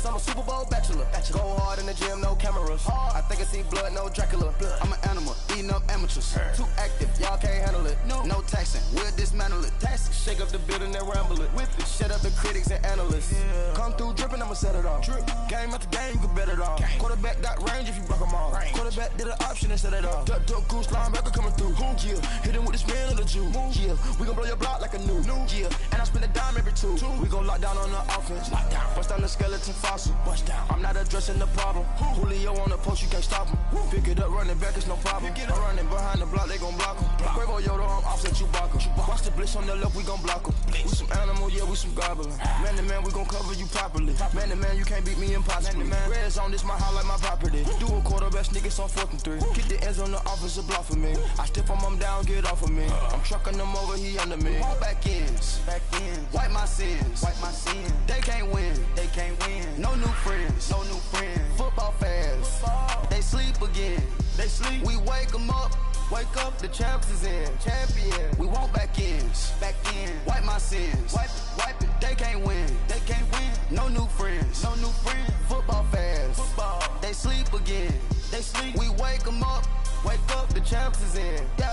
Yes, I'm a Super Bowl bachelor. Go hard in the gym, no cameras. I think I see blood, no Dracula. I'm an animal, eating up amateurs. Too active, y'all can't handle it. No taxing, we'll dismantle it. Shake up the building and ramble it. Whip it, shut up the critics and analysts. Come through dripping, I'ma set it off. Game after game, you can bet it off. Quarterback got range if you block them all. Quarterback did an option and set it off. Duck, goose, linebacker coming through. Yeah, hit him with the spin of the Jew. Yeah, we gon' blow your block like a new. Yeah, and I spend a dime every two. We gon' lock down on the offense. Bust down the skeleton fossil. I'm not addressing the problem. Julio on the post, you can't stop him. Pick it up, running back, it's no problem. I'm running behind the block, they gon' block him. Quavo Yoda, I'm offset Chewbacca. Watch the blitz on the left, we gon' block him. We some animal, yeah, we some goblin. Man to man, we gon' cover you properly. Man to man, you can't beat me impossibly. Red zone, this my highlight, my property. Do a quarterback, niggas on 4th and 3. Get the ends on the offensive block for me. I stiff him down, get off of me. I'm trucking them over, he under me. All back ends, wipe my sins, They can't win, No new friends, Football fans, they sleep again. We wake them up. Wake up, the champs is in. Champion. We want back ends. Wipe my sins. Wipe it. They can't win. No new friends. Football fans. They sleep again. We wake them up. Wake up, the champs is in. Yeah.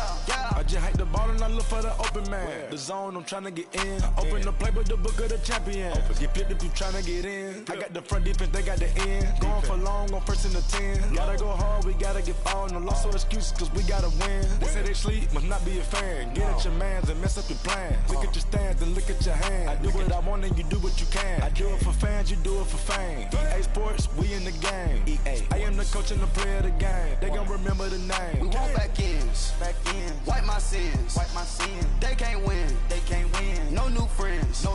I just hate the ball and I look for the open man. The zone, I'm trying to get in. Open the playbook, the book of the champion. Get flipped if you trying to get in. I got the front defense, they got the end. Going for long, on 1st and the 10. Gotta go hard, we gotta get all. No loss or excuses, cause we gotta win. They say they sleep, must not be a fan. Get at your mans and mess up your plans. Look at your stands and look at your hands. I do what I want and you do what you can. I do it for fans, you do it for fame. EA Sports, we in the game. I am the coach and the player of the game. They gon' remember the name. We want back ends. Wipe my sins. They can't win. No new friends.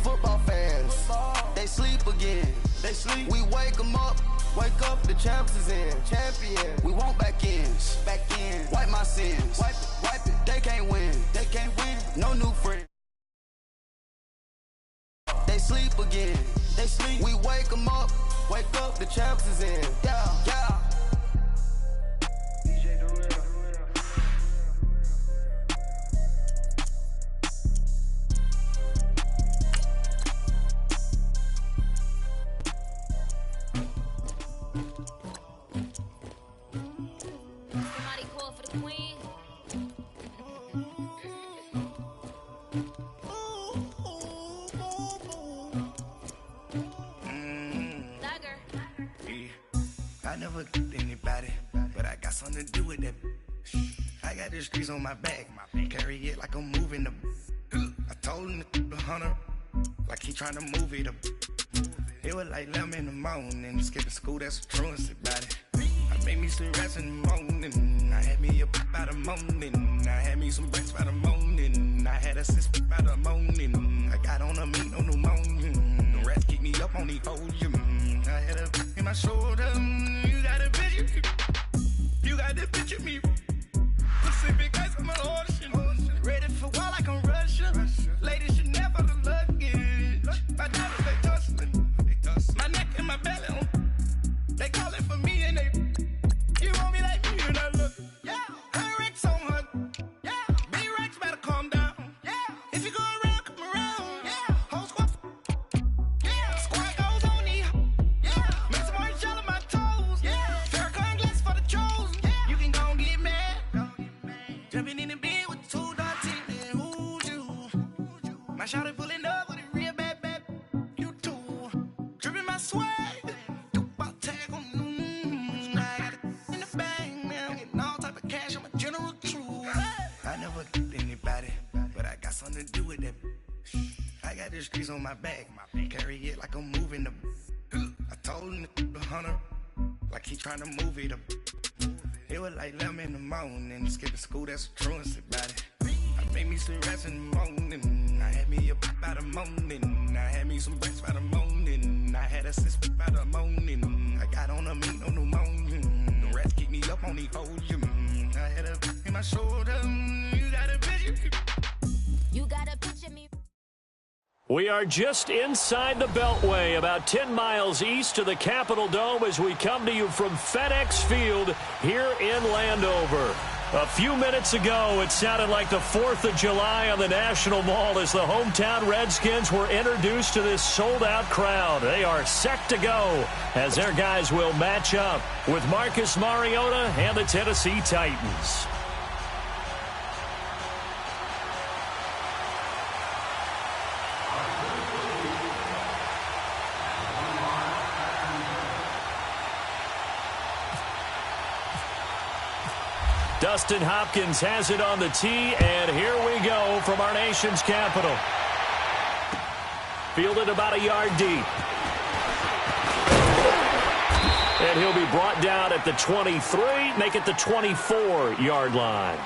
Football fans. They sleep again. We wake them up. Wake up, the champs is in. Champion. We want back ends. Wipe my sins. Wipe it. They can't win. No new friends. They sleep again. We wake them up. Wake up, the champs is in. Yeah. Somebody call for the queen. I never did anybody, but I got something to do with that. I got the streets on my back, carry it like I'm moving the. I told him to 100, like he trying to move it up. It was like 11 in the morning, skipping school, that's a truancy about it. I made me some rats in the morning, I had me a by the morning, I had me some breaks by the morning, I had a sis by the morning, I got on a meat on the morning, the rats keep me up on the podium, I had a in my shoulder, you got a picture, you got the picture me, Pacific ice on my ocean, ready for war like I'm Russian, ladies should never the luggage, my dollars they tussling, my neck and my belly on, they calling for me and they, you want me like me and I look, yeah, her Rex on her, yeah, B-Rex better calm down, yeah, if you go around, come around, yeah, whole squad, yeah, squad goes on me, yeah, make some orange gel on my toes, yeah, Farrakhan glass for the trolls, yeah, you can go and get mad, jumping in the bed with 2 dark teeth, and who's you, my shawty pulling up with a real bad, you too, dripping my swag, something to do with that. I got the streets on my back, carry it like I'm moving the. I told him to 100, like he trying to move it up. It was like 11 in the morning, skipping school, that's a truancy about it. I made me some rats in the morning, I had me a by the morning, I had me some breaks by the morning, I had a sis by the morning, I got on a meat on the morning, the rats keep me up on the podium, I had a in my shoulder, you got a picture. You gotta picture me. We are just inside the Beltway, about 10 miles east of the Capitol Dome as we come to you from FedEx Field here in Landover. A few minutes ago, it sounded like the 4th of July on the National Mall as the hometown Redskins were introduced to this sold-out crowd. They are set to go as their guys will match up with Marcus Mariota and the Tennessee Titans. Dustin Hopkins has it on the tee, and here we go from our nation's capital. Fielded about a yard deep. And he'll be brought down at the 23, make it the 24-yard line.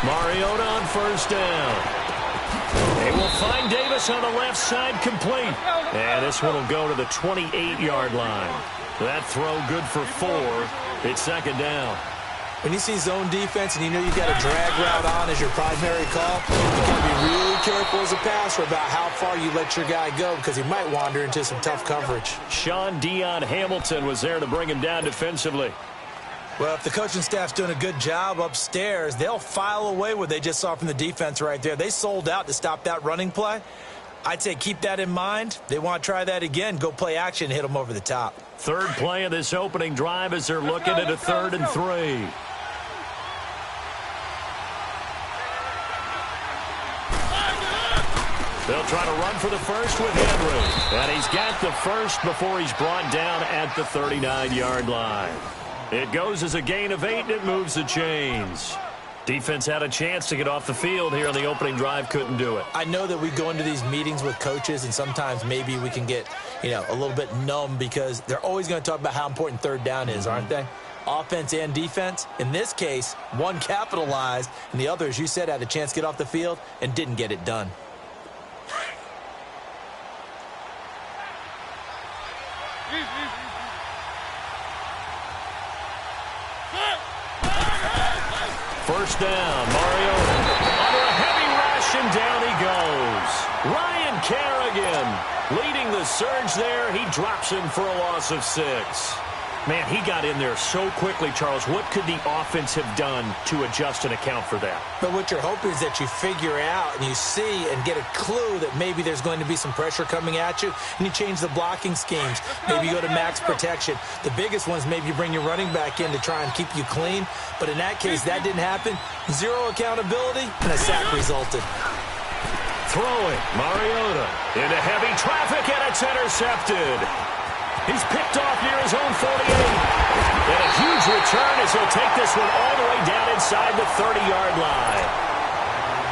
Mariota on first down. They will find Davis on the left side complete. And this one will go to the 28-yard line. That throw good for 4. It's second down. When you see zone defense and you know you've got a drag route on as your primary call, you got to be really careful as a passer about how far you let your guy go because he might wander into some tough coverage. Sean Dion Hamilton was there to bring him down defensively. Well, if the coaching staff's doing a good job upstairs, they'll file away what they just saw from the defense right there. They sold out to stop that running play. I'd say keep that in mind. They want to try that again. Go play action and hit them over the top. Third play of this opening drive as they're looking at a 3rd and 3. They'll try to run for the first with Henry. And he's got the first before he's brought down at the 39-yard line. It goes as a gain of 8, and it moves the chains. Defense had a chance to get off the field here on the opening drive, couldn't do it. I know that we go into these meetings with coaches, and sometimes maybe we can get, a little bit numb because they're always going to talk about how important third down is, aren't they? Offense and defense. In this case, one capitalized, and the other, as you said, had a chance to get off the field and didn't get it done. First down, Mariota under a heavy rush, and down he goes. Ryan Kerrigan leading the surge there. He drops him for a loss of 6. Man, he got in there so quickly, Charles. What could the offense have done to adjust and account for that? But what you're hoping is that you figure out and you see and get a clue that maybe there's going to be some pressure coming at you, and you change the blocking schemes. Maybe you go to max protection. The biggest one is maybe you bring your running back in to try and keep you clean. But in that case, that didn't happen. 0 accountability, and a sack resulted. Throwing, Mariota into heavy traffic, and it's intercepted. He's picked off near his own 48. And a huge return as he'll take this one all the way down inside the 30-yard line.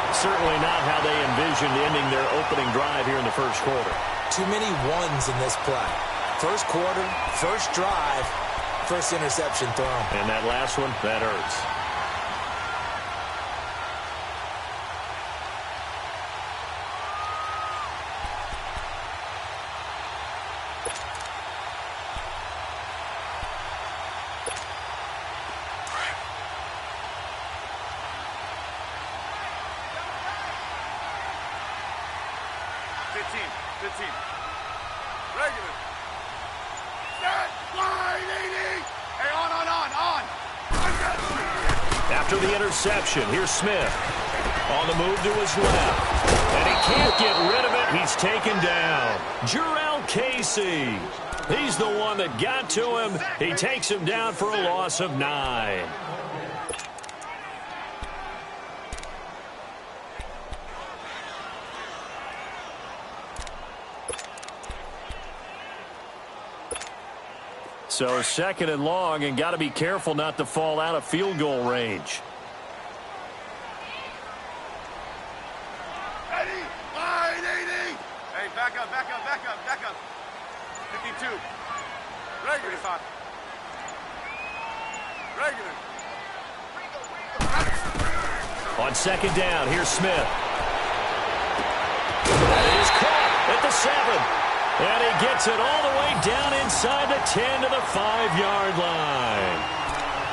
Certainly not how they envisioned ending their opening drive here in the first quarter. Too many ones in this play. First quarter, first drive, first interception thrown. And that last one, that hurts. Regular. Set. Line 80. Hey, on. After the interception, here's Smith. On the move to his left. And he can't get rid of it. He's taken down. Jarrell Casey. He's the one that got to him. He takes him down for a loss of 9. So 2nd and long, and got to be careful not to fall out of field goal range. Ready? Line 80. Hey, back up, back up, back up, back up. 52. Regular. 35. Regular. On 2nd down, here's Smith. That is caught at the 7. And he gets it all the way down inside the 10 to the 5-yard line.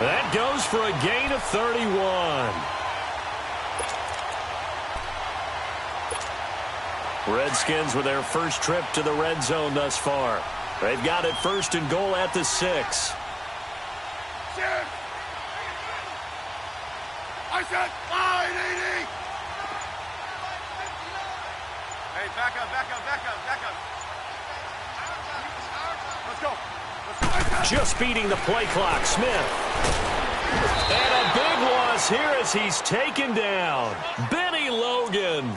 That goes for a gain of 31. Redskins with their first trip to the red zone thus far. They've got it 1st and goal at the 6. I said line 80. Hey, back up, back up, back up, back up. Let's go. Let's go. Just beating the play clock, Smith. And a big loss here as he's taken down. Benny Logan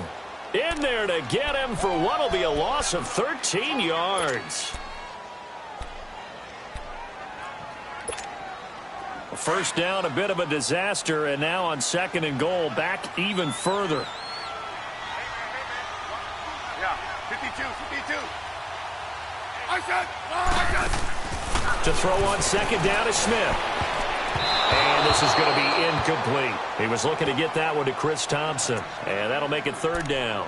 in there to get him for what will be a loss of 13 yards. First down, a bit of a disaster, and now on 2nd and goal, back even further. Yeah, 52, 52. To throw on 2nd down to Smith. And this is going to be incomplete. He was looking to get that one to Chris Thompson. And that'll make it 3rd down.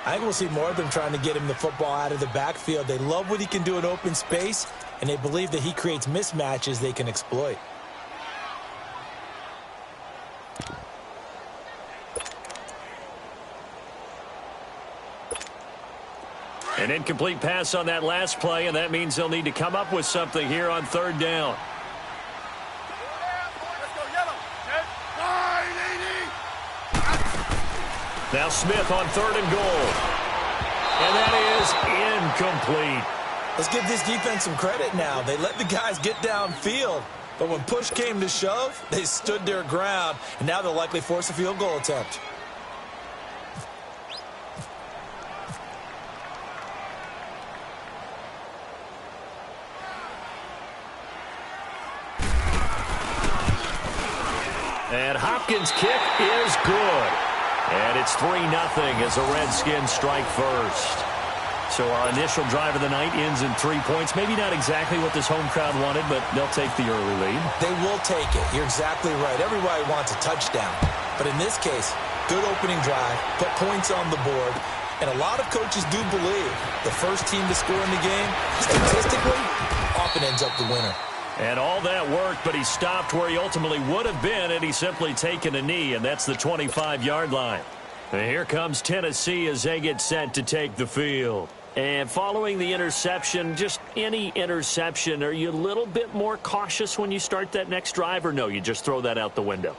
I think we'll see more of them trying to get him the football out of the backfield. They love what he can do in open space, and they believe that he creates mismatches they can exploit. An incomplete pass on that last play, and that means they'll need to come up with something here on 3rd down. Let's go yellow. Line 80. Now Smith on 3rd and goal. And that is incomplete. Let's give this defense some credit now. They let the guys get downfield, but when push came to shove, they stood their ground, and now they'll likely force a field goal attempt. And Hopkins' kick is good. And it's 3-0 as the Redskins strike first. So our initial drive of the night ends in 3 points. Maybe not exactly what this home crowd wanted, but they'll take the early lead. They will take it. You're exactly right. Everybody wants a touchdown. But in this case, good opening drive, put points on the board. And a lot of coaches do believe the first team to score in the game, statistically, often ends up the winner. And all that work, but he stopped where he ultimately would have been had he simply taken a knee, and that's the 25-yard line. And here comes Tennessee as they get set to take the field. And following the interception, just any interception, are you a little bit more cautious when you start that next drive, or no, you just throw that out the window?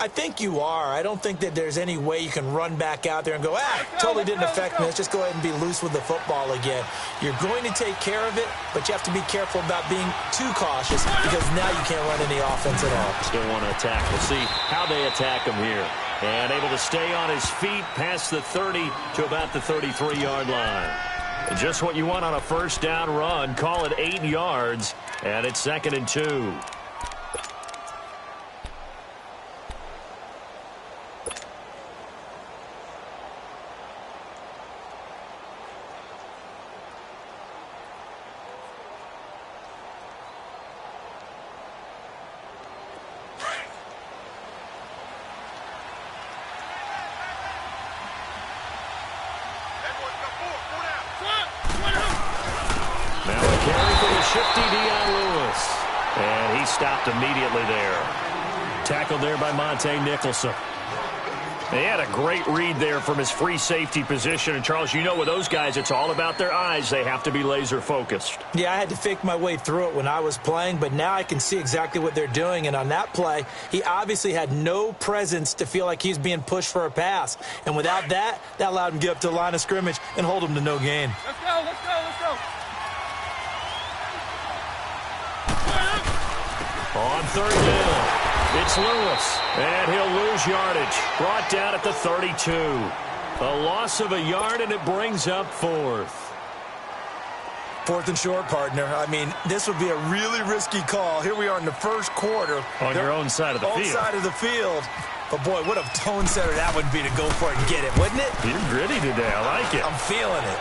I think you are. I don't think that there's any way you can run back out there and go, totally didn't affect me. Let's just go ahead and be loose with the football again. You're going to take care of it, but you have to be careful about being too cautious because now you can't run any offense at all. Still want to attack. We'll see how they attack him here. And able to stay on his feet past the 30 to about the 33-yard line. Just what you want on a first down run. Call it 8 yards, and it's 2nd and 2. Stopped immediately there. Tackled there by Monte Nicholson. He had a great read there from his free safety position. And, Charles, you know with those guys, it's all about their eyes. They have to be laser-focused. Yeah, I had to fake my way through it when I was playing, but now I can see exactly what they're doing. And on that play, he obviously had no presence to feel like he's being pushed for a pass. And without that, that allowed him to get up to the line of scrimmage and hold him to no gain. Let's go, let's go, let's go. On third down, it's Lewis, and he'll lose yardage. Brought down at the 32. A loss of a yard, and it brings up fourth. Fourth and short, partner. I mean, this would be a really risky call. Here we are in the first quarter. On your own side of the field. Own side of the field. But, boy, what a tone setter that would be to go for it and get it, wouldn't it? You're gritty today. I like it. I'm feeling it.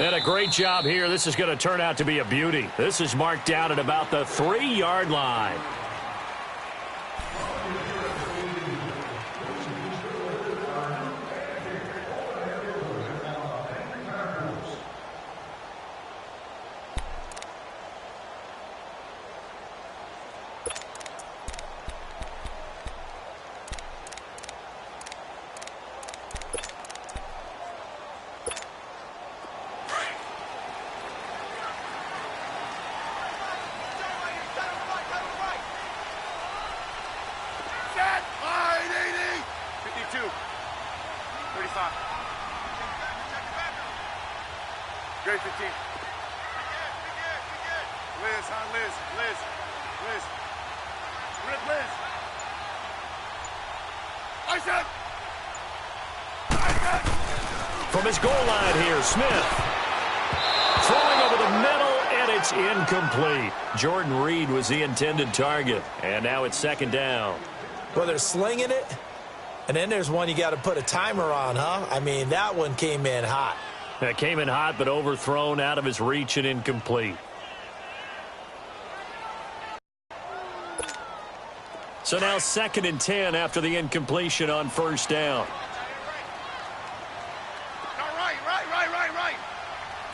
And a great job here. This is going to turn out to be a beauty. This is marked down at about the 3-yard line. Grade 15. Liz, huh? Liz. Liz. Isaac! From his goal line here, Smith. Throwing over the middle, and it's incomplete. Jordan Reed was the intended target, and now it's second down. Well, they're slinging it, and then there's one you got to put a timer on, huh? I mean, that one came in hot. That came in hot, but overthrown, out of his reach, and incomplete. So now 2nd and 10 after the incompletion on first down. Right.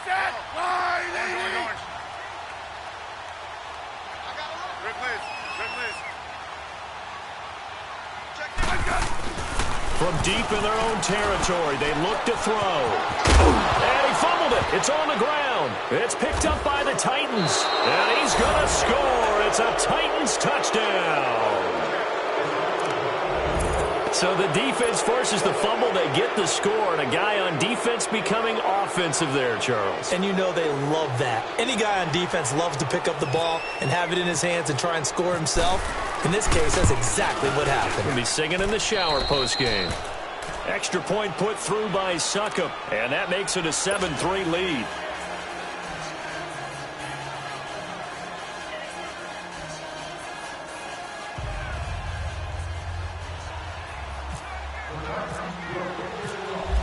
Set. Line. Orange. Rick Liz. From deep in their own territory, they look to throw. And he fumbled it. It's on the ground. It's picked up by the Titans. And he's going to score. It's a Titans touchdown. So the defense forces the fumble. They get the score. And a guy on defense becoming offensive there, Charles. And you know they love that. Any guy on defense loves to pick up the ball and have it in his hands and try and score himself. In this case, that's exactly what happened. He'll be singing in the shower postgame. Extra point put through by Succop, and that makes it a 7-3 lead.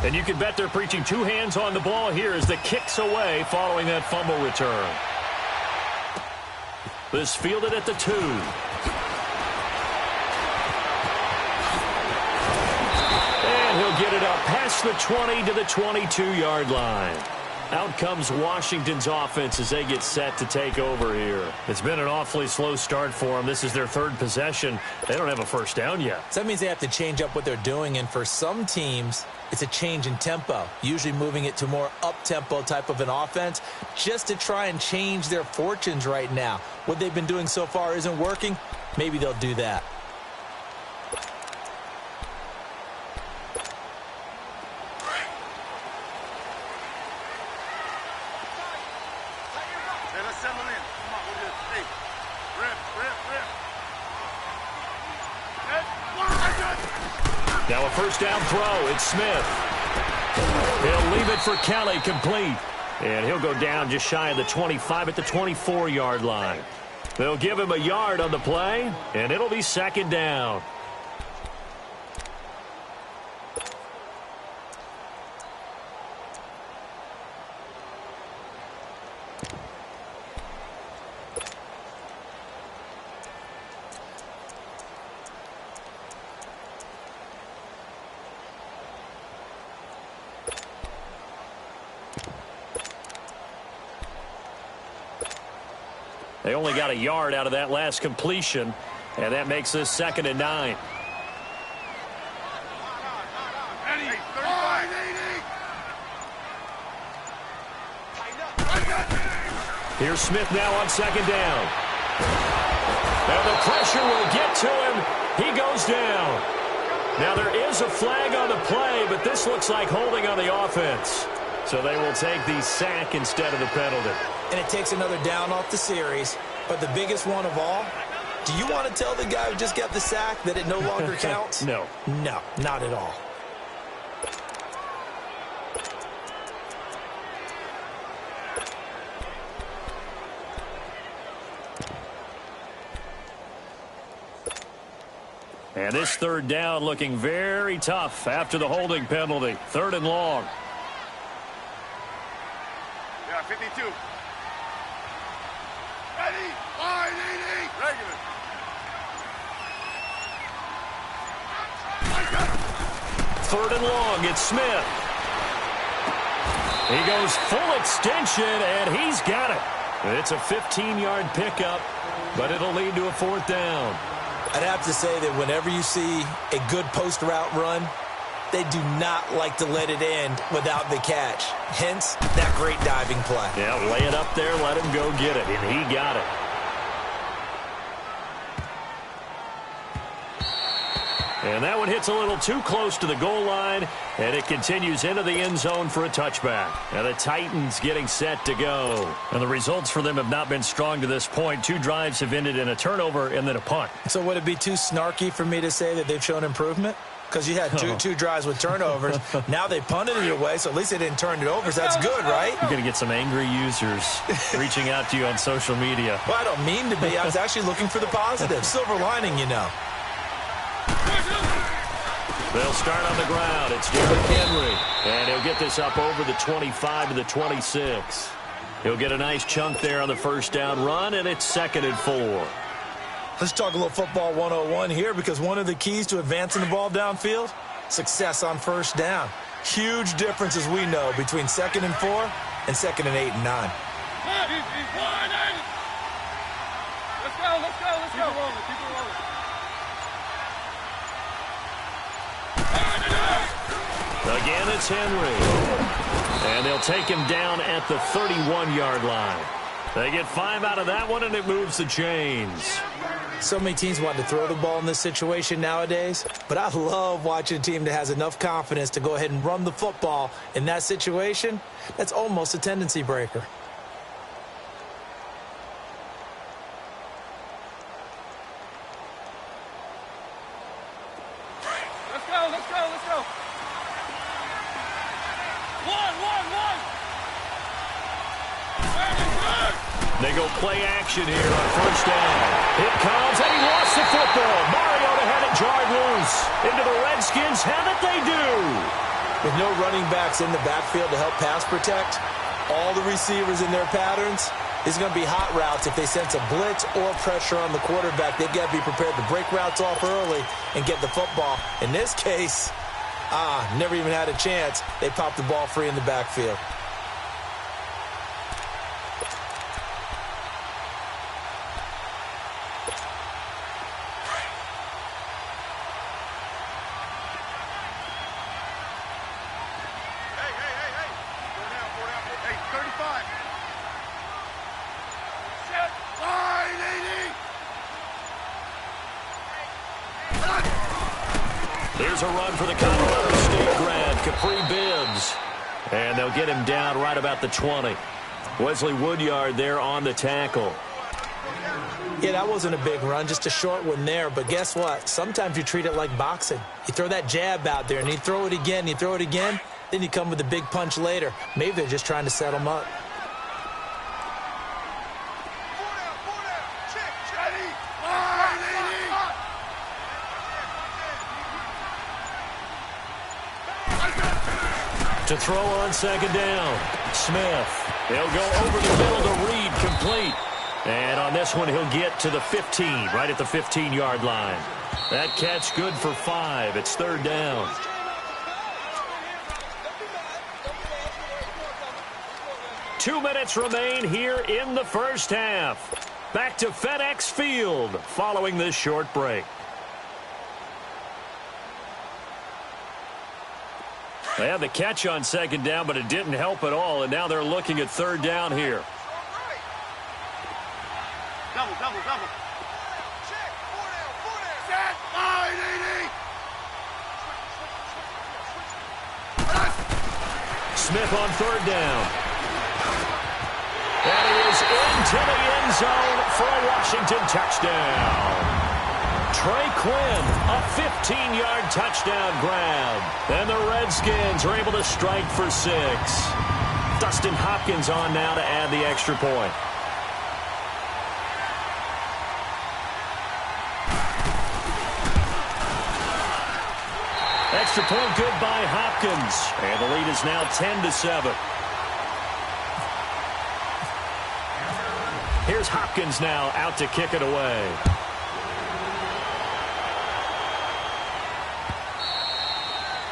And you can bet they're preaching two hands on the ball here as the kick's away following that fumble return. This fielded at the 2. He'll get it up past the 20 to the 22-yard line. Out comes Washington's offense as they get set to take over here. It's been an awfully slow start for them. This is their 3rd possession. They don't have a first down yet. So that means they have to change up what they're doing, and for some teams, it's a change in tempo, usually moving it to more up-tempo type of an offense just to try and change their fortunes right now. What they've been doing so far isn't working. Maybe they'll do that. Now a first down throw. It's Smith. He'll leave it for Kelly, complete. And he'll go down just shy of the 25 at the 24-yard line. They'll give him a yard on the play, and it'll be 2nd down. They only got a yard out of that last completion. And that makes this 2nd and 9. Hey, 35. Here's Smith now on 2nd down. And the pressure will get to him. He goes down. Now there is a flag on the play, but this looks like holding on the offense. So they will take the sack instead of the penalty. And it takes another down off the series. But the biggest one of all, do you want to tell the guy who just got the sack that it no longer counts? No. No, not at all. And this 3rd down looking very tough after the holding penalty. 3rd and long. Yeah, 52. Ready? Line, 80. Regular. 3rd and long. It's Smith. He goes full extension, and he's got it. It's a 15-yard pickup, but it'll lead to a 4th down. I'd have to say that whenever you see a good post route run, they do not like to let it end without the catch. Hence, that great diving play. Yeah, lay it up there, let him go get it, and he got it. And that one hits a little too close to the goal line, and it continues into the end zone for a touchback. And the Titans getting set to go. And the results for them have not been strong to this point. 2 drives have ended in a turnover and then a punt. So would it be too snarky for me to say that they've shown improvement? Because you had two drives with turnovers. Now they punted it away, so at least they didn't turn it over, so that's good, right? You're going to get some angry users reaching out to you on social media. Well, I don't mean to be. I was actually looking for the positive. Silver lining, you know. They'll start on the ground. It's Derrick Henry. And he'll get this up over the 25 to the 26. He'll get a nice chunk there on the 1st down run, and it's 2nd and 4. Let's talk a little football 101 here, because one of the keys to advancing the ball downfield, success on 1st down. Huge difference, as we know, between 2nd and 4 and 2nd and 8 and 9. Let's go. Keep it rolling. Again, it's Henry. And they'll take him down at the 31-yard line. They get 5 out of that one, and it moves the chains. So many teams want to throw the ball in this situation nowadays, but I love watching a team that has enough confidence to go ahead and run the football in that situation. That's almost a tendency breaker. Let's go. One. They go play action here on 1st down. It comes, and he lost the football. Mariota had it jarred loose. Into the Redskins have it, they do. With no running backs in the backfield to help pass protect, all the receivers in their patterns, is going to be hot routes. If they sense a blitz or pressure on the quarterback, they've got to be prepared to break routes off early and get the football. In this case, never even had a chance. They popped the ball free in the backfield. Here's a run for the Colorado State grad, Capri Bibbs. And they'll get him down right about the 20. Wesley Woodyard there on the tackle. Yeah, that wasn't a big run, just a short one there. But guess what? Sometimes you treat it like boxing. You throw that jab out there, and you throw it again, then you come with a big punch later. Maybe they're just trying to set him up. To throw on 2nd down, Smith. He'll go over the middle to Reed, complete. And on this one, he'll get to the 15, right at the 15-yard line. That catch good for 5. It's 3rd down. Two minutes remain here in the first half. Back to FedEx Field following this short break. They had the catch on second down, but it didn't help at all, and now they're looking at third down here. Double. Check. Four down. Set. Line, Smith on third down. And he is into the end zone for a Washington touchdown. Trey Quinn, a 15-yard touchdown grab. And the Redskins are able to strike for 6. Dustin Hopkins on now to add the extra point. Extra point good by Hopkins. And the lead is now 10-7. Here's Hopkins now out to kick it away.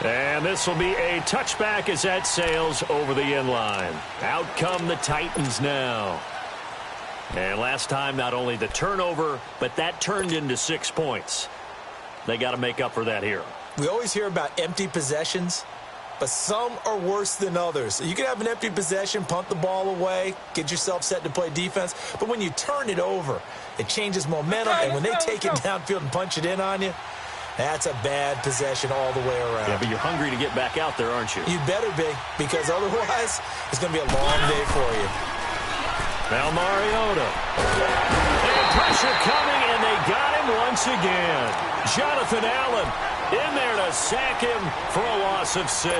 And this will be a touchback as that sails over the end line. Out come the Titans now. And last time, not only the turnover, but that turned into 6 points. They got to make up for that here. We always hear about empty possessions, but some are worse than others. You can have an empty possession, punt the ball away, get yourself set to play defense, but when you turn it over, it changes momentum, and when they take it downfield and punch it in on you, that's a bad possession all the way around. Yeah, but you're hungry to get back out there, aren't you? You better be, because otherwise it's going to be a long day for you. Now Mariota. And pressure coming, and they got him once again. Jonathan Allen in there to sack him for a loss of 6.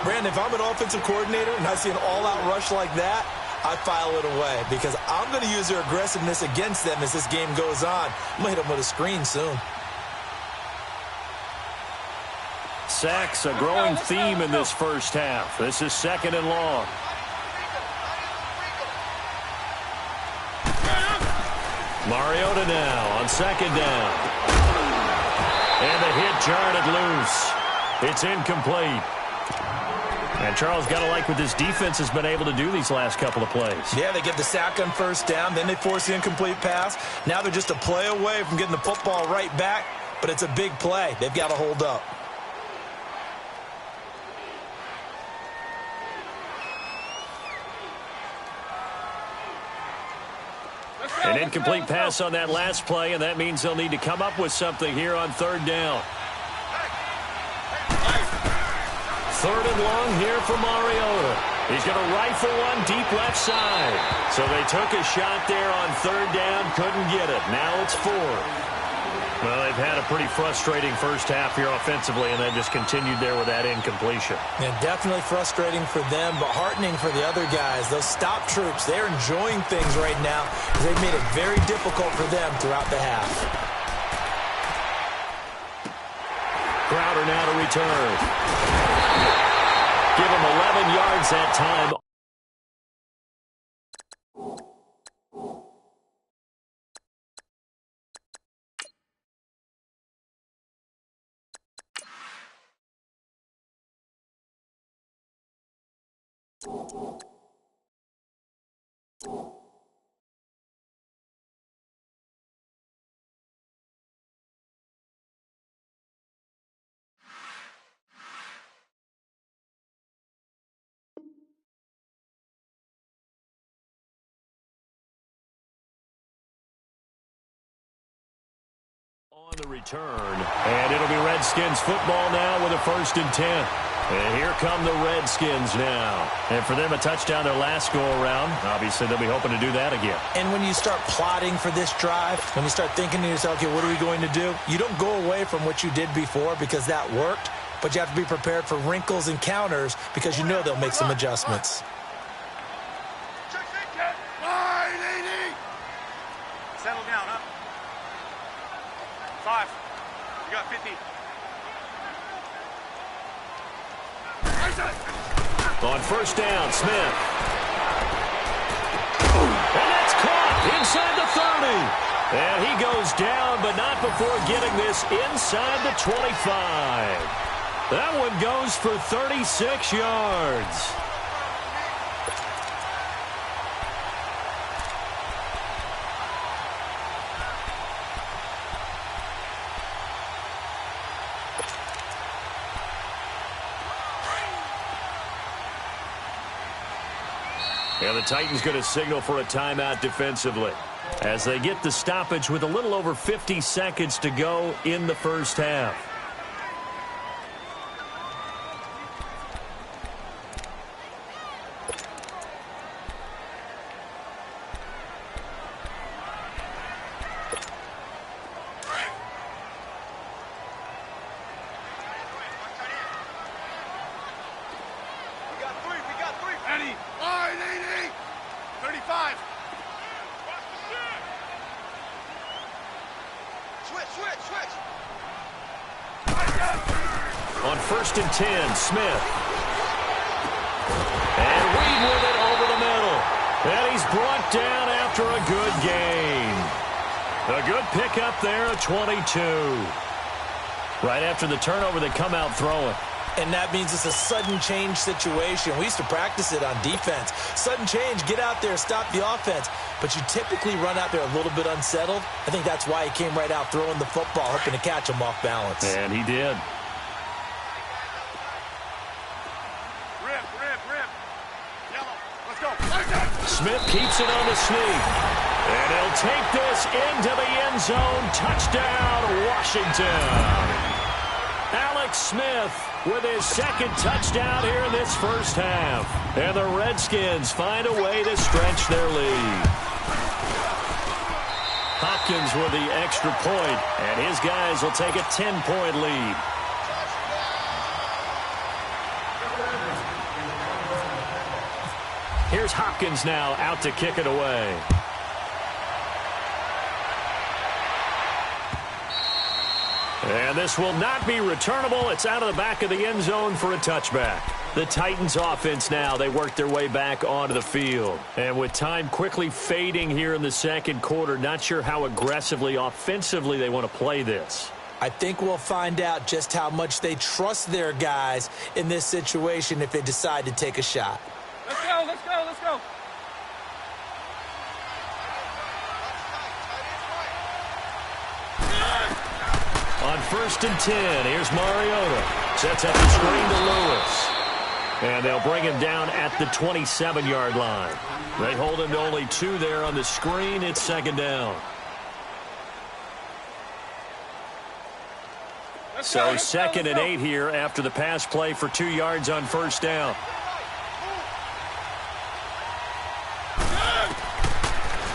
Brandon, if I'm an offensive coordinator and I see an all-out rush like that, I file it away because I'm going to use their aggressiveness against them as this game goes on. I'm going to hit them with a screen soon. Sacks, a growing theme in this first half. This is 2nd and long. Mariota now on 2nd down. And the hit jarred it loose. It's incomplete. And Charles, got to like what this defense has been able to do these last couple of plays. Yeah, they get the sack on first down, then they force the incomplete pass. Now they're just a play away from getting the football right back, but it's a big play. They've got to hold up. An incomplete pass on that last play, and that means they'll need to come up with something here on third down. 3rd and long here for Mariota. He's going to rifle one deep left side. So they took a shot there on third down, couldn't get it. Now it's 4th. Well, they've had a pretty frustrating first half here offensively, and they've just continued there with that incompletion. Yeah, definitely frustrating for them, but heartening for the other guys. Those stop troops, they're enjoying things right now because they've made it very difficult for them throughout the half. Crowder now to return. Give him 11 yards that time. On the return, and it'll be Redskins football now with a 1st and 10. And here come the Redskins now. And for them, a touchdown their last go-around. Obviously, they'll be hoping to do that again. And when you start plotting for this drive, when you start thinking to yourself, okay, what are we going to do? You don't go away from what you did before because that worked, but you have to be prepared for wrinkles and counters because you know they'll make some adjustments. Settle down, huh? 5. You got 50. On 1st down, Smith. And that's caught inside the 30. And he goes down, but not before getting this inside the 25. That one goes for 36 yards. And the Titans going to signal for a timeout defensively as they get the stoppage with a little over 50 seconds to go in the first half. On 1st and 10, Smith. And Reed with it over the middle. And he's brought down after a good gain. A good pickup there at 22. Right after the turnover, they come out throwing. And that means it's a sudden change situation. We used to practice it on defense. Sudden change, get out there, stop the offense. But you typically run out there a little bit unsettled. I think that's why he came right out throwing the football, hoping to catch him off balance. And he did. Rip. Yellow. Let's go. Smith keeps it on the sneak. And he'll take this into the end zone. Touchdown, Washington. Alex Smith with his second touchdown here in this first half. And the Redskins find a way to stretch their lead. Hopkins with the extra point, and his guys will take a 10-point lead. Here's Hopkins now out to kick it away. And this will not be returnable. It's out of the back of the end zone for a touchback. The Titans offense now, they work their way back onto the field. And with time quickly fading here in the second quarter, not sure how aggressively, offensively they want to play this. I think we'll find out just how much they trust their guys in this situation if they decide to take a shot. Let's go. On 1st and 10, here's Mariota. Sets up the screen to Lewis. And they'll bring him down at the 27-yard line. They hold him to only 2 there on the screen. It's second down. So second and 8 here after the pass play for 2 yards on first down.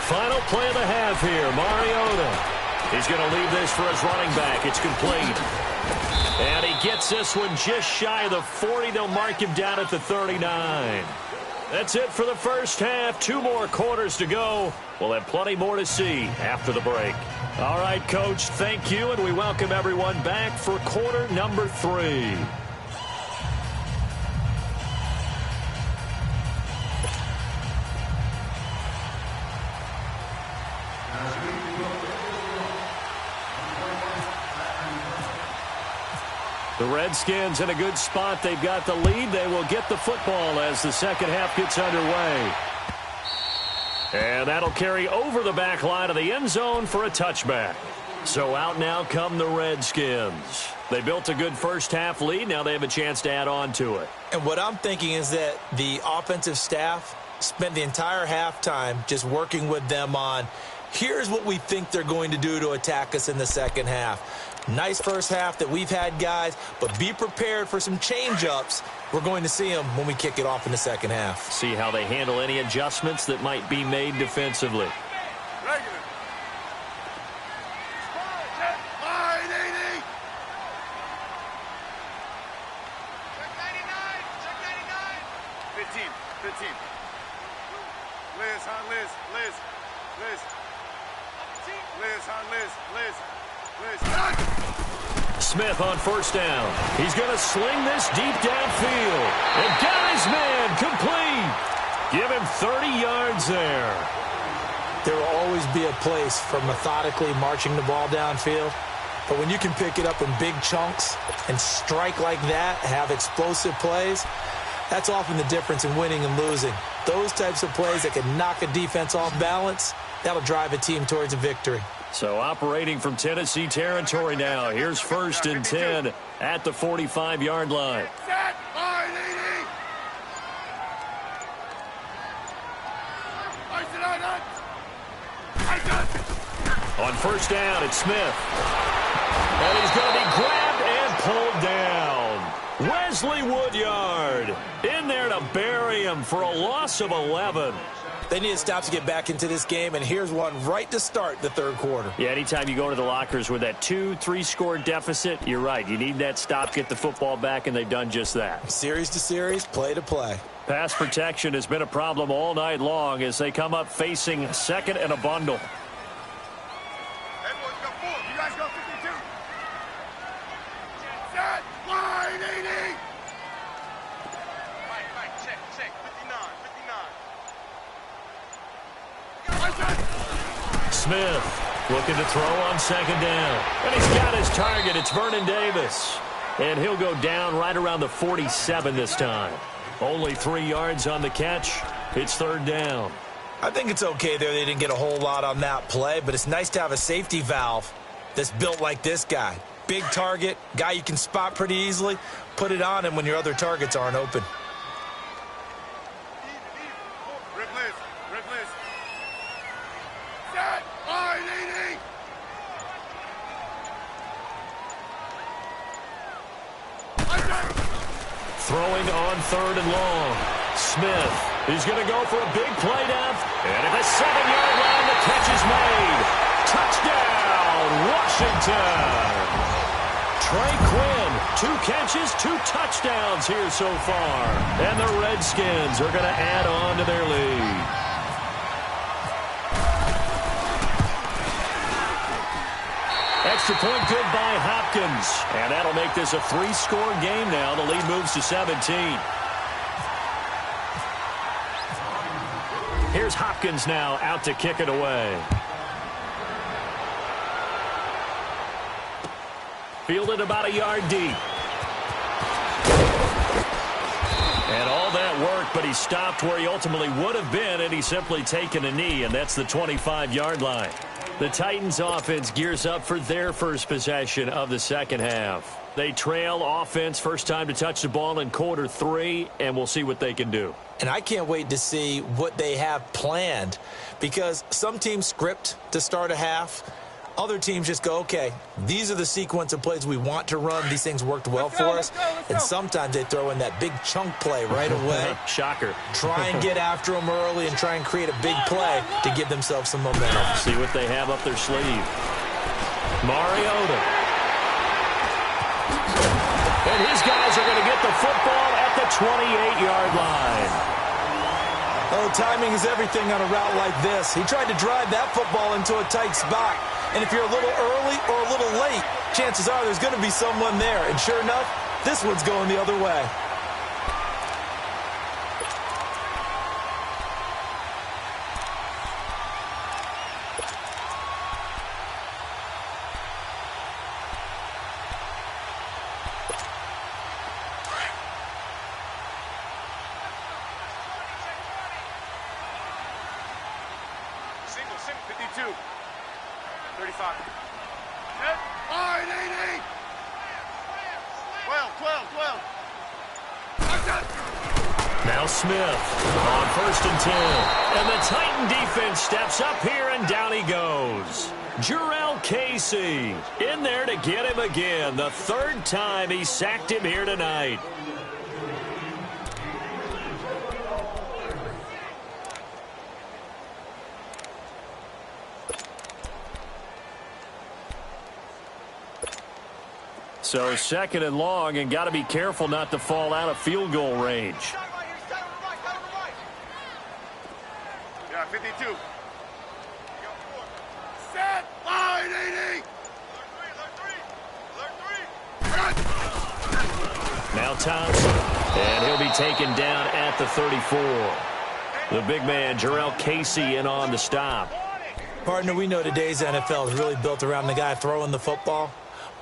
Final play of the half here, Mariota. He's going to leave this for his running back. It's complete. And he gets this one just shy of the 40. They'll mark him down at the 39. That's it for the first half. 2 more quarters to go. We'll have plenty more to see after the break. All right, Coach, thank you, and we welcome everyone back for quarter number 3. The Redskins in a good spot. They've got the lead. They will get the football as the second half gets underway. And that'll carry over the back line of the end zone for a touchback. So out now come the Redskins. They built a good first half lead. Now they have a chance to add on to it. And what I'm thinking is that the offensive staff spent the entire halftime just working with them on, here's what we think they're going to do to attack us in the second half. Nice first half that we've had, guys, but be prepared for some change-ups. We're going to see them when we kick it off in the second half. See how they handle any adjustments that might be made defensively. Regular. 15. Liz, Smith on first down. He's going to sling this deep downfield. And got his man complete. Give him 30 yards there. There will always be a place for methodically marching the ball downfield. But when you can pick it up in big chunks and strike like that, have explosive plays, that's often the difference in winning and losing. Those types of plays that can knock a defense off balance, that'll drive a team towards a victory. So operating from Tennessee territory now. Here's first and 10 at the 45-yard line. On first down, it's Smith. And he's going to be grabbed and pulled down. Wesley Woodyard in there to bury him for a loss of 11. They need a stop to get back into this game, and here's one right to start the third quarter. Yeah, anytime you go into the lockers with that 2-3 score deficit, you're right. You need that stop, get the football back, and they've done just that. Series to series, play to play. Pass protection has been a problem all night long as they come up facing second and a bundle. Everyone's got 4. You guys got 52. Set. Line 80. Right. Check. 59. Smith looking to throw on second down. And he's got his target. It's Vernon Davis. And he'll go down right around the 47 this time. Only 3 yards on the catch. It's third down. I think it's okay there. They didn't get a whole lot on that play, but it's nice to have a safety valve that's built like this guy. Big target, guy you can spot pretty easily. Put it on him when your other targets aren't open. Red list. Set. Line 80. Throwing on third and long. Smith is going to go for a big play down. And at the 7-yard line, the catch is made. Touchdown, Washington. Trey Quinn, 2 catches, 2 touchdowns here so far. And the Redskins are going to add on to their lead. Extra point good by Hopkins. And that'll make this a 3-score game now. The lead moves to 17. Here's Hopkins now out to kick it away. Fielded about a yard deep. And all that work, but he stopped where he ultimately would have been, and he's simply taken a knee, and that's the 25-yard line. The Titans offense gears up for their first possession of the second half. They trail offense first time to touch the ball in quarter 3, and we'll see what they can do. And I can't wait to see what they have planned, because some teams script to start a half. Other teams just go, okay, these are the sequence of plays we want to run. These things worked well for us. And sometimes they throw in that big chunk play right away. Shocker. Try and get after them early and try and create a big play to give themselves some momentum. See what they have up their sleeve. Mariota. And his guys are going to get the football at the 28-yard line. Oh, timing is everything on a route like this. He tried to drive that football into a tight spot. And if you're a little early or a little late, chances are there's going to be someone there. And sure enough, this one's going the other way. Single, 52. 35. Set. Line 80. 12. Now Smith on first and 10. And the Titan defense steps up here, and down he goes. Jarrell Casey in there to get him again. The 3rd time he sacked him here tonight. So 2nd and long, and got to be careful not to fall out of field goal range. Yeah, 52. Set. Line 80. Alert 3. Now Thompson, and he'll be taken down at the 34. The big man, Jarrell Casey, in on the stop. Partner, we know today's NFL is really built around the guy throwing the football.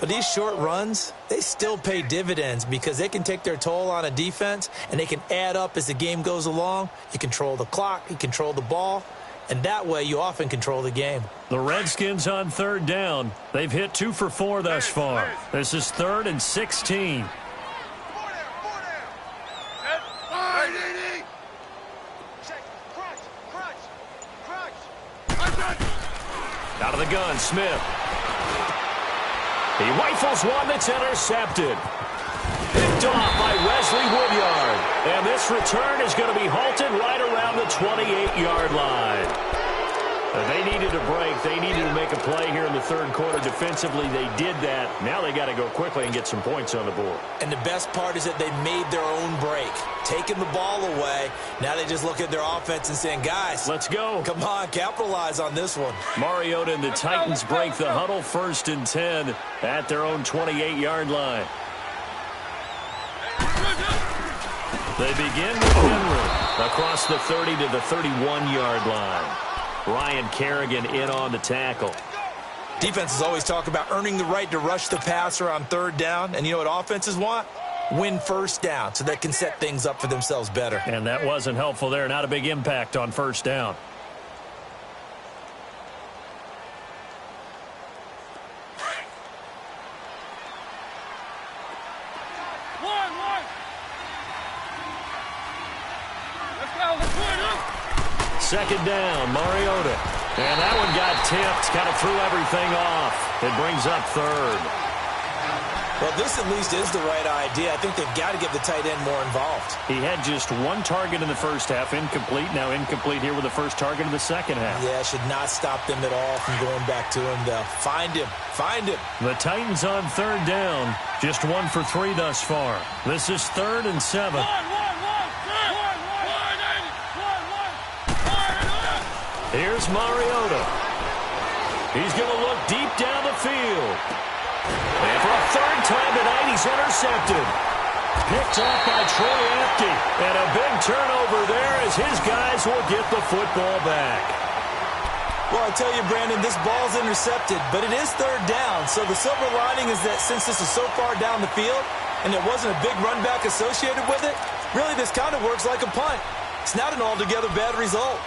But these short runs, they still pay dividends because they can take their toll on a defense, and they can add up as the game goes along. You control the clock, you control the ball, and that way you often control the game. The Redskins on 3rd down. They've hit 2 for 4 thus far. This is 3rd and 16. Line 80. Out of the gun, Smith. He rifles one that's intercepted. Picked off by Wesley Woodyard. And this return is going to be halted right around the 28-yard line. They needed a break. They needed to make a play here in the third quarter. Defensively, they did that. Now they got to go quickly and get some points on the board. And the best part is that they made their own break. Taking the ball away. Now they just look at their offense and saying, guys, let's go. Come on, capitalize on this one. Mariota and the Titans break the huddle, 1st and 10 at their own 28-yard line. They begin with Henry across the 30 to the 31-yard line. Ryan Kerrigan in on the tackle. Defenses always talk about earning the right to rush the passer on 3rd down. And you know what offenses want? Win 1st down so they can set things up for themselves better. And that wasn't helpful there. Not a big impact on 1st down. Second down, Mariota. And that one got tipped, kind of threw everything off. It brings up 3rd. Well, this at least is the right idea. I think they've got to get the tight end more involved. He had just 1 target in the first half, incomplete. Now incomplete here with the first target in the second half. Yeah, should not stop them at all from going back to him, though. Find him. Find him. The Titans on 3rd down. Just 1 for 3 thus far. This is 3rd and 7. Here's Mariota. He's going to look deep down the field. And for a 3rd time tonight, he's intercepted. Picked off by Troy Apke. And a big turnover there as his guys will get the football back. Well, I tell you, Brandon, this ball's intercepted, but it is 3rd down. So the silver lining is that since this is so far down the field and there wasn't a big run back associated with it, really this kind of works like a punt. It's not an altogether bad result.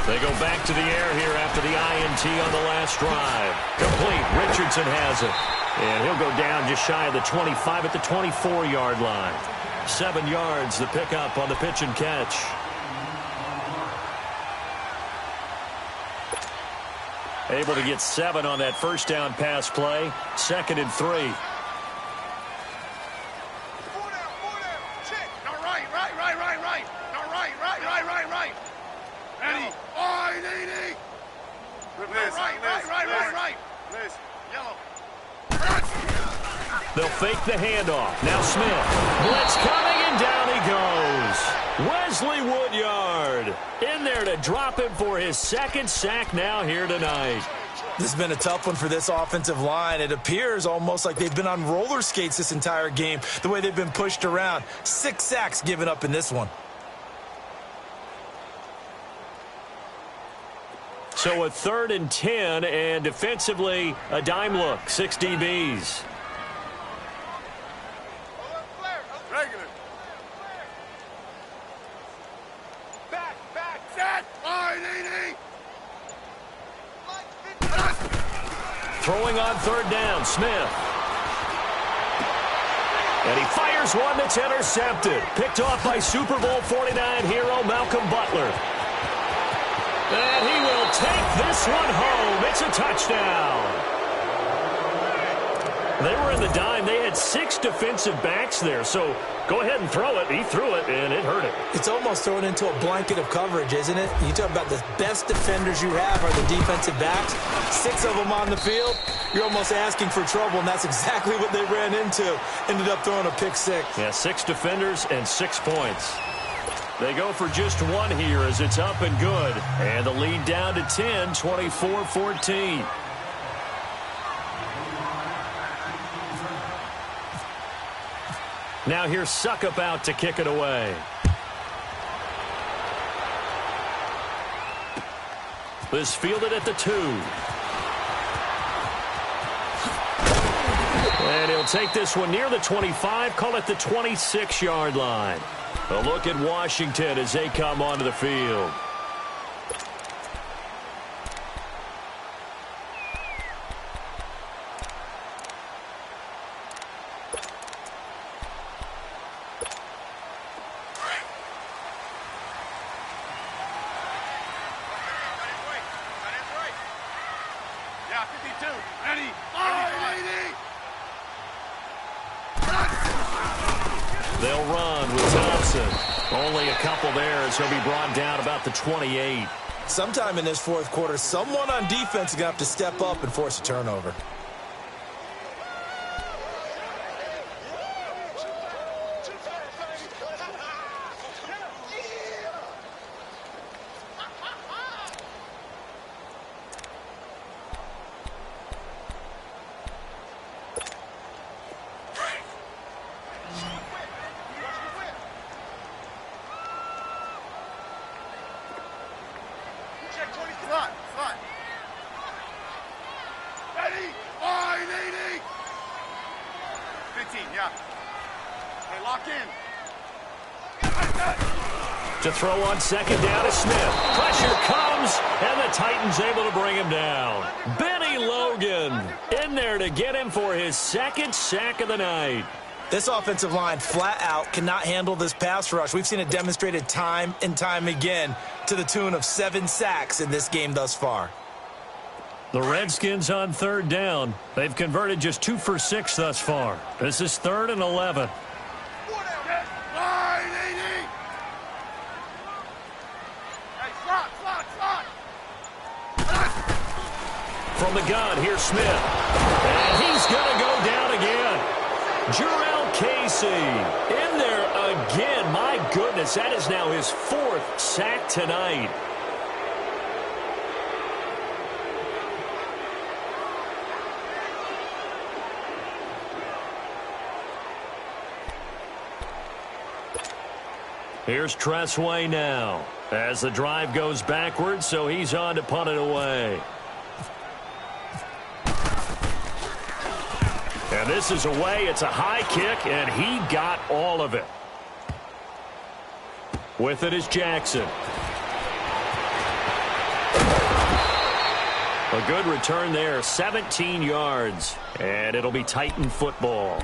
They go back to the air here after the INT on the last drive. Complete. Richardson has it. And he'll go down just shy of the 25 at the 24-yard line. 7 yards, the pickup on the pitch and catch. Able to get 7 on that first down pass play. 2nd and 3. They'll fake the handoff. Now Smith. Blitz coming, and down he goes. Wesley Woodyard in there to drop him for his 2nd sack now here tonight. This has been a tough one for this offensive line. It appears almost like they've been on roller skates this entire game, the way they've been pushed around. 6 sacks given up in this one. So a 3rd and 10, and defensively, a dime look. 6 DBs. Regular. Back, set. Throwing on 3rd down, Smith. And he fires one that's intercepted. Picked off by Super Bowl 49 hero Malcolm Butler. And he will take this one home. It's a touchdown. They were in the dime. They had 6 defensive backs there. So go ahead and throw it. He threw it, and it hurt him. It's almost thrown into a blanket of coverage, isn't it? You talk about the best defenders you have are the defensive backs. 6 of them on the field. You're almost asking for trouble, and that's exactly what they ran into. Ended up throwing a pick 6. Yeah, 6 defenders and 6 points. They go for just 1 here as it's up and good. And the lead down to 10, 24-14. Now here's Suckup out to kick it away. This fielded at the 2. And he'll take this one near the 25, call it the 26-yard line. A look at Washington as they come onto the field. Yeah, 52. Ready. They'll run with Thompson. Only a couple there as he'll be brought down about the 28. Sometime in this fourth quarter, someone on defense is going to have to step up and force a turnover. Slot. Ready. 15, yeah. Hey, lock in. To throw on second down is Smith. Pressure comes, and the Titans able to bring him down. Benny Logan in there to get him for his second sack of the night. This offensive line flat out cannot handle this pass rush. We've seen it demonstrated time and time again to the tune of 7 sacks in this game thus far. The Redskins on third down. They've converted just 2 for 6 thus far. This is 3rd and 11. From the gun, here's Smith. And he's going to go down again. Jarrell Casey in there again. My goodness, that is now his 4th sack tonight. Here's Tressway now as the drive goes backwards, so he's on to punt it away. And this is away. It's a high kick, and he got all of it. With it is Jackson. A good return there, 17 yards. And it'll be Titan football.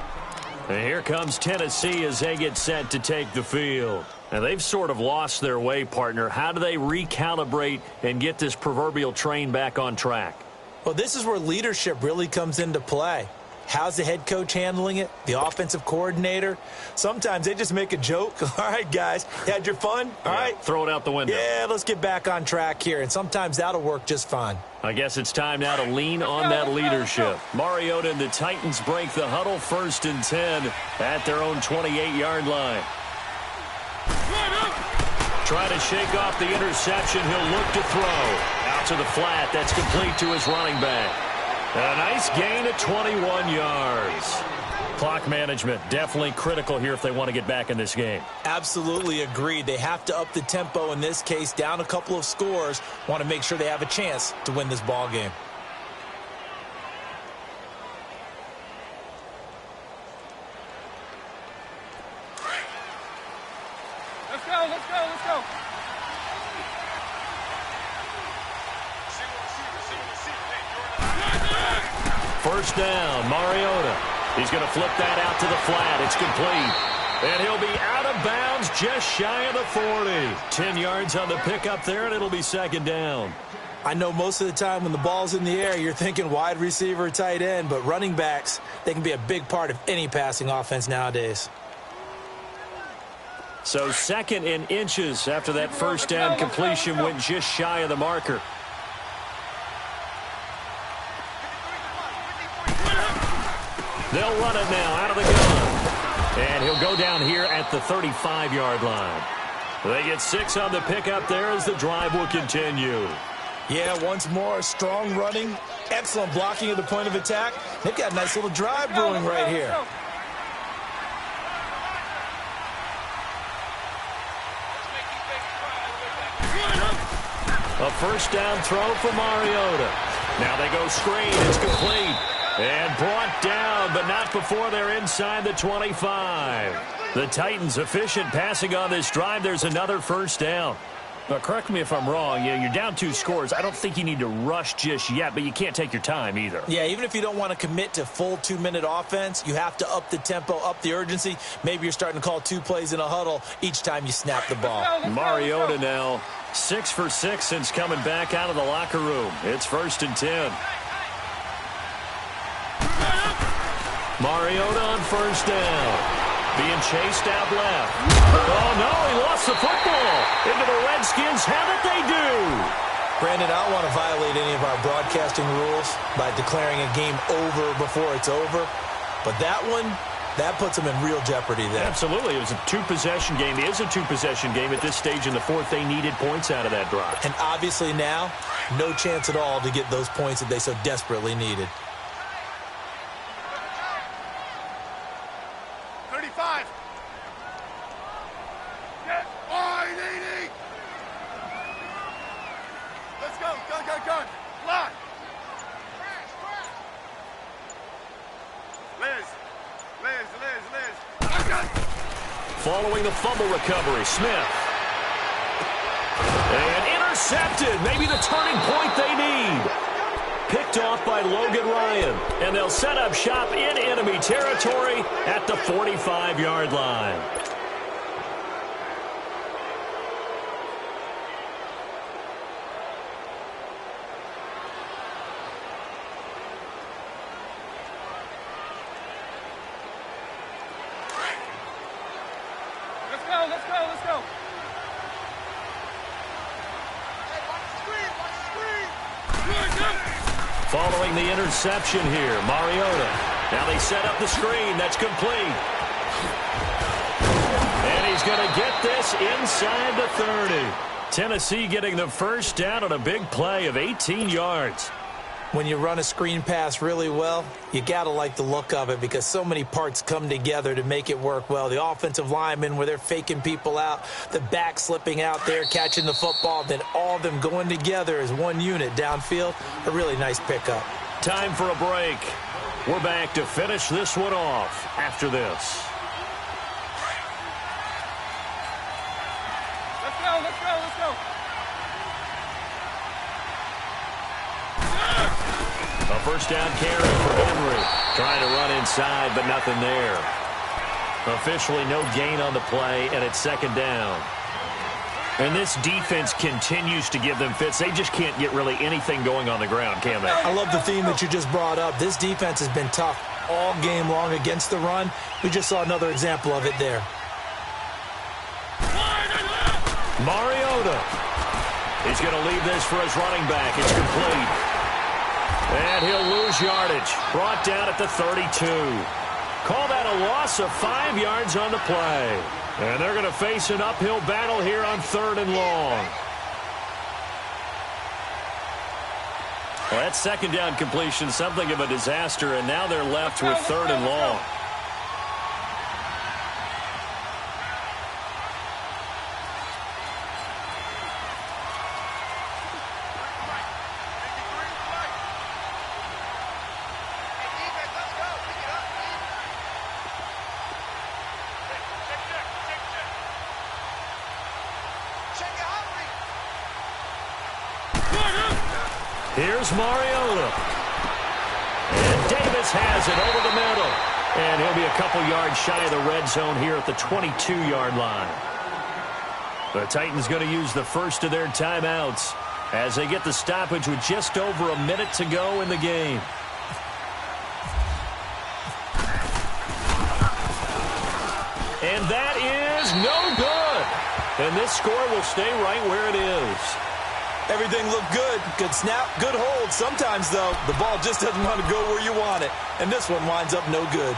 And here comes Tennessee as they get set to take the field. And they've sort of lost their way, partner. How do they recalibrate and get this proverbial train back on track? Well, this is where leadership really comes into play. How's the head coach handling it? The offensive coordinator? Sometimes they just make a joke. All right, guys, you had your fun? All right. Throw it out the window. Yeah, let's get back on track here. And sometimes that'll work just fine. I guess it's time now to lean on that leadership. Mariota and the Titans break the huddle, 1st and 10 at their own 28-yard line. Trying to shake off the interception. He'll look to throw. Out to the flat. That's complete to his running back. A nice gain of 21 yards. Clock management definitely critical here if they want to get back in this game. Absolutely agreed. They have to up the tempo in this case, down a couple of scores. Want to make sure they have a chance to win this ball game. Let's go. First down, Mariota. He's going to flip that out to the flat. It's complete. And he'll be out of bounds just shy of the 40. 10 yards on the pickup there, and it'll be 2nd down. I know most of the time when the ball's in the air, you're thinking wide receiver, tight end, but running backs, they can be a big part of any passing offense nowadays. So 2nd and inches after that first down completion went just shy of the marker. They'll run it now out of the gun. And he'll go down here at the 35-yard line. They get 6 on the pickup there as the drive will continue. Yeah, once more, strong running, excellent blocking at the point of attack. They've got a nice little drive brewing right here. A first down throw for Mariota. Now they go screen. It's complete. And brought down, but not before they're inside the 25. The Titans efficient passing on this drive. There's another first down. Now, correct me if I'm wrong. You're down 2 scores. I don't think you need to rush just yet, but you can't take your time either. Yeah, even if you don't want to commit to full 2-minute offense, you have to up the tempo, up the urgency. Maybe you're starting to call 2 plays in a huddle each time you snap the ball. Mariota now 6 for 6 since coming back out of the locker room. It's 1st and 10. Mariota on first down. Being chased out left. Oh, no, he lost the football. Into the Redskins have it, they do. Brandon, I don't want to violate any of our broadcasting rules by declaring a game over before it's over. But that one, that puts them in real jeopardy there. Absolutely. It was a 2-possession game. It is a 2-possession game at this stage in the 4th. They needed points out of that drive. And obviously now, no chance at all to get those points that they so desperately needed. 35. Get wide, 80. Let's go. Go. Fly. Liz. Following the fumble recovery, Smith. And intercepted. Maybe the turning point they need. Picked off by Logan Ryan. And they'll set up shop in enemy territory at the 45-yard line. Let's go. Following the interception here, Mariota. Now they set up the screen. That's complete. And he's going to get this inside the 30. Tennessee getting the first down on a big play of 18 yards. When you run a screen pass really well, you got to like the look of it because so many parts come together to make it work well. The offensive linemen where they're faking people out, the back slipping out there, catching the football, then all of them going together as one unit downfield. A really nice pickup. Time for a break. We're back to finish this one off after this. Let's go. A first down carry for Henry. Trying to run inside, but nothing there. Officially no gain on the play, and it's 2nd down. And this defense continues to give them fits. They just can't get really anything going on the ground, can they? I love the theme that you just brought up. This defense has been tough all game long against the run. We just saw another example of it there. Mariota. He's going to leave this for his running back. It's complete. And he'll lose yardage. Brought down at the 32. Call that a loss of 5 yards on the play. And they're going to face an uphill battle here on 3rd and long. Well, that 2nd down completion, something of a disaster, and now they're left with 3rd and long. Here's Mariota. And Davis has it over the middle. And he'll be a couple yards shy of the red zone here at the 22-yard line. The Titans going to use the first of their timeouts as they get the stoppage with just over a minute to go in the game. And that is no good. And this score will stay right where it is. Everything looked good. Good snap, good hold. Sometimes, though, the ball just doesn't want to go where you want it. And this one winds up no good.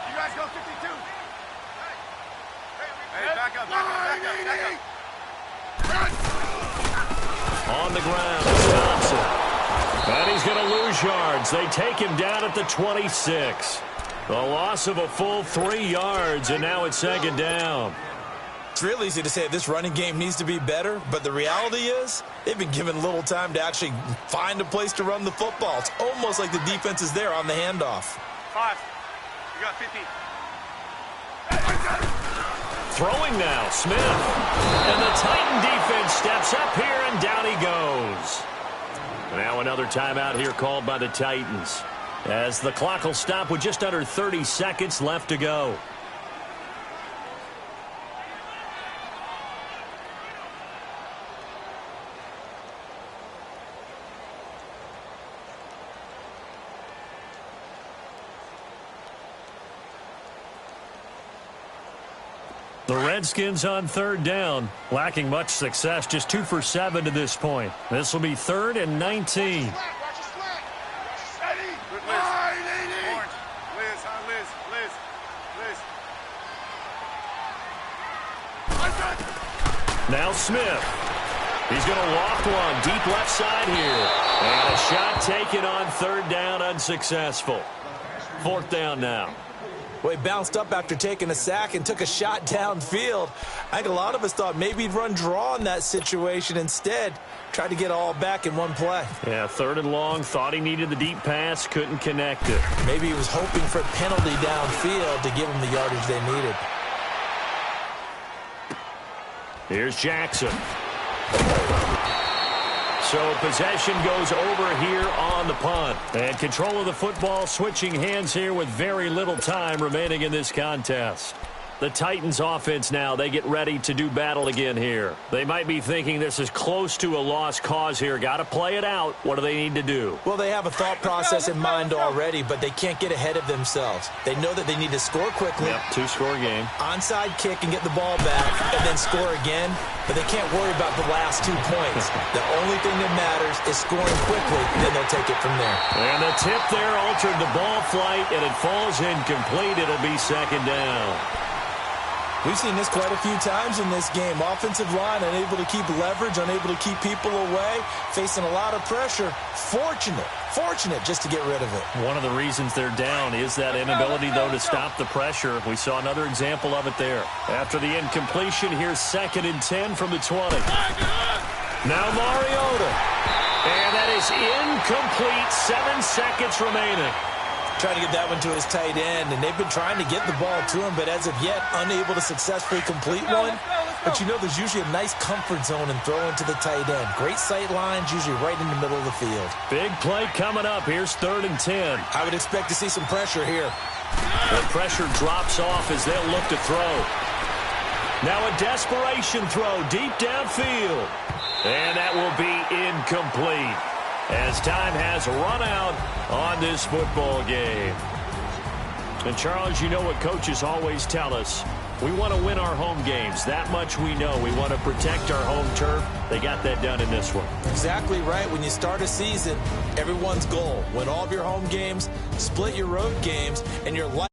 You guys go 52. Hey, back up. the ground. Stops it. And he's going to lose yards. They take him down at the 26. A loss of a full 3 yards, and now it's second down. It's real easy to say this running game needs to be better, but the reality is they've been given little time to actually find a place to run the football. It's almost like the defense is there on the handoff. 5. You got 50. Throwing now, Smith. And the Titan defense steps up here, and down he goes. Now another timeout here called by the Titans, as the clock will stop with just under 30 seconds left to go. The Redskins on third down, lacking much success, just 2 for 7 to this point. This will be 3rd and 19. Now Smith. He's going to loft one deep left side here. And a shot taken on 3rd down, unsuccessful. 4th down now. Well, he bounced up after taking a sack and took a shot downfield. I think a lot of us thought maybe he'd run draw in that situation. Instead, tried to get all back in one play. Yeah, 3rd and long. Thought he needed the deep pass. Couldn't connect it. Maybe he was hoping for a penalty downfield to give him the yardage they needed. Here's Jackson. So possession goes over here on the punt. And control of the football switching hands here with very little time remaining in this contest. The Titans offense now, they get ready to do battle again here. They might be thinking this is close to a lost cause here. Got to play it out. What do they need to do? Well, they have a thought process in mind already, but they can't get ahead of themselves. They know that they need to score quickly. Yep, 2-score game. Onside kick and get the ball back and then score again, but they can't worry about the last 2 points. The only thing that matters is scoring quickly, then they'll take it from there. And the tip there altered the ball flight, and it falls incomplete. It'll be second down. We've seen this quite a few times in this game. Offensive line unable to keep leverage, unable to keep people away, facing a lot of pressure. Fortunate just to get rid of it. One of the reasons they're down is that inability, though, to stop the pressure. We saw another example of it there. After the incompletion, here's 2nd and 10 from the 20. Now Mariota. And that is incomplete. 7 seconds remaining. Trying to get that one to his tight end, and they've been trying to get the ball to him, but as of yet, unable to successfully complete one. But you know there's usually a nice comfort zone in throwing to the tight end. Great sight lines, usually right in the middle of the field. Big play coming up. Here's 3rd and 10. I would expect to see some pressure here. The pressure drops off as they'll look to throw. Now a desperation throw deep downfield. And that will be incomplete, as time has run out on this football game. And, Charles, you know what coaches always tell us. We want to win our home games. That much we know. We want to protect our home turf. They got that done in this one. Exactly right. When you start a season, everyone's goal: win all of your home games, split your road games, and you're likely